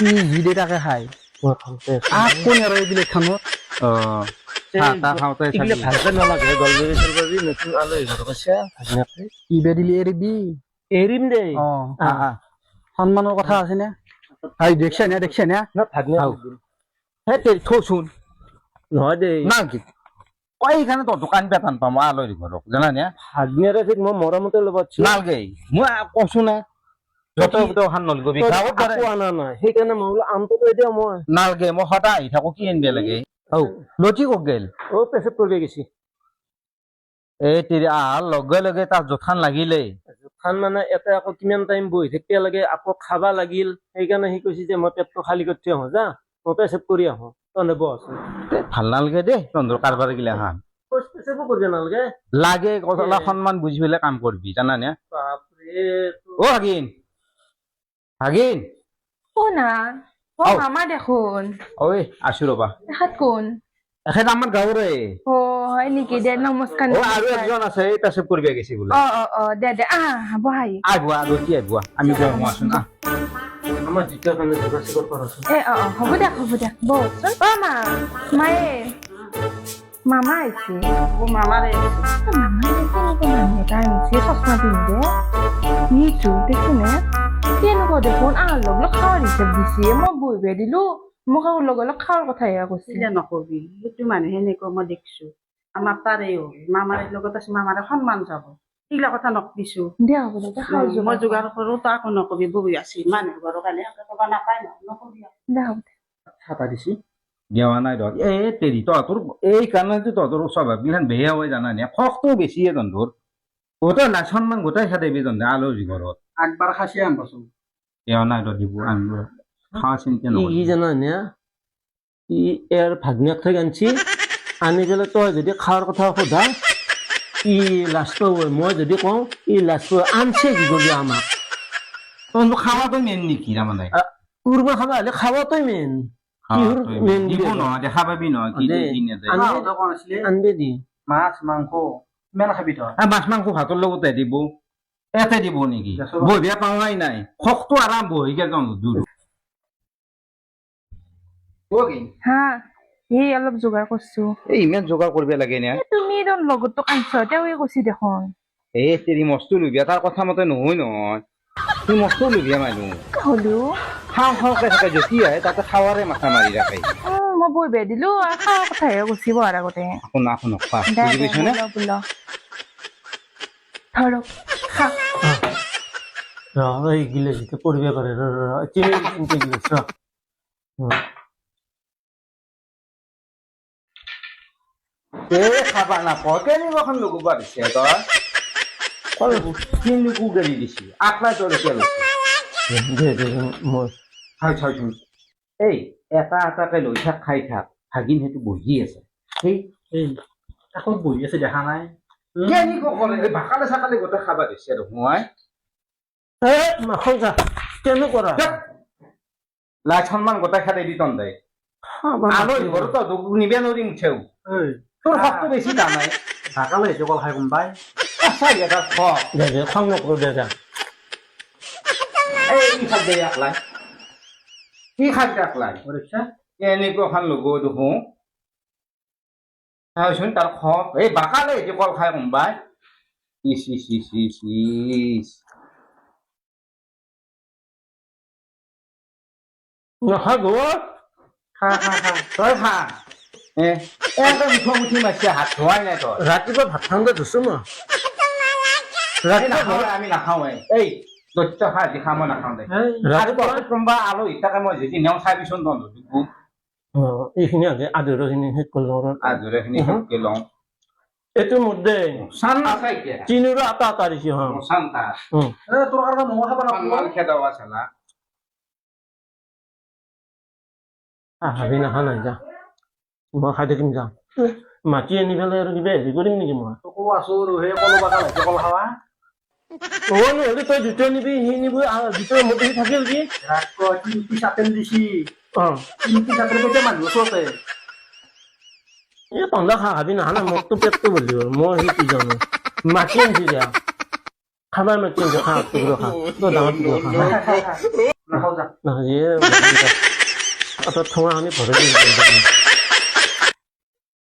ই জিদে তাকে খায় কোন আৰু এইবিলাক খানত চাহ খাওঁতে এইগিলা ভালকে নালাগে গলবাৰী চলবাৰী নতুন আলহী ঘৰত আছে ভাগনাকে ইবে দিলি এৰিবি এৰিম দেই সন্মানৰ কথা আছে নে দেখছে নে ভাগনা হে তেৰি থৌচোন নহয় দেই না কি কই এইখানে তো দোকান বেতন পাম আলহী ঘৰক জানা নে ভাগনাৰে ঠিক মই মৰমতে ল'ব নালগে মই কৈছো না যত খান নলগবি গাঁৱত দৰে আনা নাই সেইকাৰণে মই বোলো আমটো কৈ দিয়া মই নালগে মই সদায় আহি থাকো কি আনিব লাগে লটি কক গেল পেচাব কৰিব গৈছি এই তেৰি আহাৰ লগে লগে তাৰ জোখান লাগিলে খান মানে এটা আকৌ কিমান টাইম বহি থাকিব লাগে আকৌ খাবা লাগিল সেইকাৰণে সি কৈছে যে মই পেটটো খালী কৰি থৈ আহো যা মই পেচাব কৰি আহো তহঁতে বহ ভাল নালাগে দেই তহঁতৰ কাৰবাৰ গিলা খান পেচাবো কৰিব নালাগে লাগে কথা সন্মান বুজি পেলাই কাম কৰবি জানা নে বাপৰে অ হাগিন হাগিন কোনা ও আও। মামা দেখোন ঐ আছো ৰবা এখাত কোন এখেত আমাৰ গাঁৱৰে ও হয় নেকি দে নমস্কাৰ অ আৰু একজন আছে এই পেচাব কৰিব গৈছে বোলে দে দে বহাই আহিবা লটি আহিবা আমি গৈ আছো না আমাৰ দ্বিতীয় কাৰণে যোগাযোগ কৰাচোন হ'ব দে বহচোন মা মায়ে মামা আহিছে মামাৰে মামা দেখোন মানুহ এটা আনিছে চশমা পিন্ধে নিচু দেখোনে তেনেকুৱা দেখোন লগ লগ খাৱাৰ হিচাপ দিছে মই বহিব দিলো মোক আৰু লগ লগ খাৱাৰ কথাহে কৈছে চিলে নকবি সেইটো মানুহে এনেকুৱা মই দেখিছো আমাৰ তাৰেই মামাৰ লগত আছে মামাৰে সন্মান যাব এইগিলা কথা নকবিছো দে হ'ব দে খাই মই যোগাৰ কৰো তাকো নকবি বহি আছি মানুহ ঘৰৰ কাৰণে ক'ব নাপায় নকবি দে হ'ব দে ছাতা দিছি দেৱা নাই ধৰ এই তেৰি তহঁতৰ এই কাৰণেতো তহঁতৰ স্বভাৱগিলান বেয়া হয় জানা নে খকটো বেছিয়ে তহঁতৰ গোটেই লাজ সন্মান গোটেই খাই দেবি তহঁতে আলহী ঘৰত একবাৰ খাচি আনবাচোন দেৱা নাই ধৰ দিব আনিব খাৱা চিন্তা ই নকৰিবি জানা নে ই ইয়াৰ ভাগনাক থৈ আনছি আনি পেলাই তই যদি খাৱাৰ কথা সোধা ই লাজ পাব মই যদি কওঁ ই লাজ পাব আনছে কি কৰি আমাক তহঁতৰ খাৱাটো মেইন নেকি তাৰমানে উৰব খাবা হ'লে খাৱাটোই মেইন কিহৰ মেইন দিব নহয় দেখা পাবি নহয় কি দিয়ে, কি নিদিয়ে। আনবে দি মাছ মাংস ইমান খাবি তই মাছ মাংস ভাতৰ লগতে দিব এতে দিব নেকি বহিয়া পাৱাই নাই খকটো আৰম্ভ হৈ গেল তহঁতৰ দূৰ হা এই অলপ যোগাৰ কৰছো এই ইমান যোগাৰ কৰিব লাগে নে তুমি দেখোন লগতো কাঞ্চ তেওঁৱে কৈছি দেখোন এই তেৰি মস্তু লুবিয়া তাৰ কথা মতে নহয় নহয় তুই মস্তু লুবিয়া মানুহ হ'লেও খাওঁ খাওঁকে থাকে যদি আহে তাতে খাৱাৰে মাথা মাৰি ৰাখে মই বহিব দিলো আৰু খাৱাৰ কথাহে কৈছি বহাৰ আগতে শুনা শুনক খা দে বুজি পাইছ নে বোল ধৰক খা এইগিলা যেতিয়া কৰিব পাৰে গিলাচ এই খাবা নাপাওঁ কেনেকুৱাখন লগব দিছে তই কিন্তু গাড়ী দিছি আকলাই তোৰ এতিয়া লৈছে মই খাই চাইছোন এই এটা এটাকে লৈ থাক খাই থাক ভাগিন সেইটো বহি আছে সেই কাষত বহি আছে দেখা নাই কেনেকুৱা কৰে এই ভাকালে চাকালে গোটেই খাবা দিছে আৰু মই নাখাওঁ যা কেনে কৰা লাজ সন্মান গোটেই খাই দি তন্দাই আলহী ঘৰত নিবে নৰি মুঠেও তোৰ শক্তি বেছি টানাই ঢাকালে সেইটো কল খাই কোনবাই চাই এটা খক দে খং নকৰো দে যা এই খাই দে একলাই কি খাই একলাই দেখিছা এনেকুৱা খান লগ দেখোন চাওচোন তাৰ খক এই বাকালে এতিয়া কল খাই কোনবাই ইচ ইচ ইচ ইচ ইচ নাখা গৰ খা খা খা তই খা একদম উঠি মাৰিছে হাত ধোৱাই নাই তই ৰাতিপুৱা ভাত খাওঁতে ধুছো মই নাখাওঁ আমি নাখাওঁ এই দৈত্য খা আজি খা মই নাখাওঁ দে আৰু তই কোনোবা আলহী থাকে মই যদি নেওঁ চাবিচোন তহঁতৰ এইখিনি আদৰখিনি শেষ কৰিলোঁ আজৰিখিনি সবকে লওঁ এইটো মোৰ দে চান নাচাই এতিয়া চিনিৰো আটা আটা দিছে হা চান্তা তোৰ কাৰণে ম'ম' খাব সন্মান খেদাৱা চালা ভাবি নাখা নাই যা মই খাই থাকিম যা মাটি আনি পেলাই আৰু কিবা হেৰি কৰিম নেকি মই তোকো আছো আৰু সেই কল বাগান হৈছে কল খাৱা নহ'লে তই দ্বিতীয় নিবি সি নিবি দ্বিতীয় মতে সি থাকিল কি তিনটি চাপেল দিছি অঁ তিনটি চাপেল কৈছে মানুহ ওচৰতে এই তন্দা খাবি নাখা নাই মোকতো পেটটো বলি হ'ল মই সি কি জানো মাটি আনিছি যা খাবাই মাটি আনিছে খা টুকুৰা খা তই ডাঙৰ টুকুৰা খা নাখাওঁ যা নহয় ঠঙাখিনি ভৰাই দিম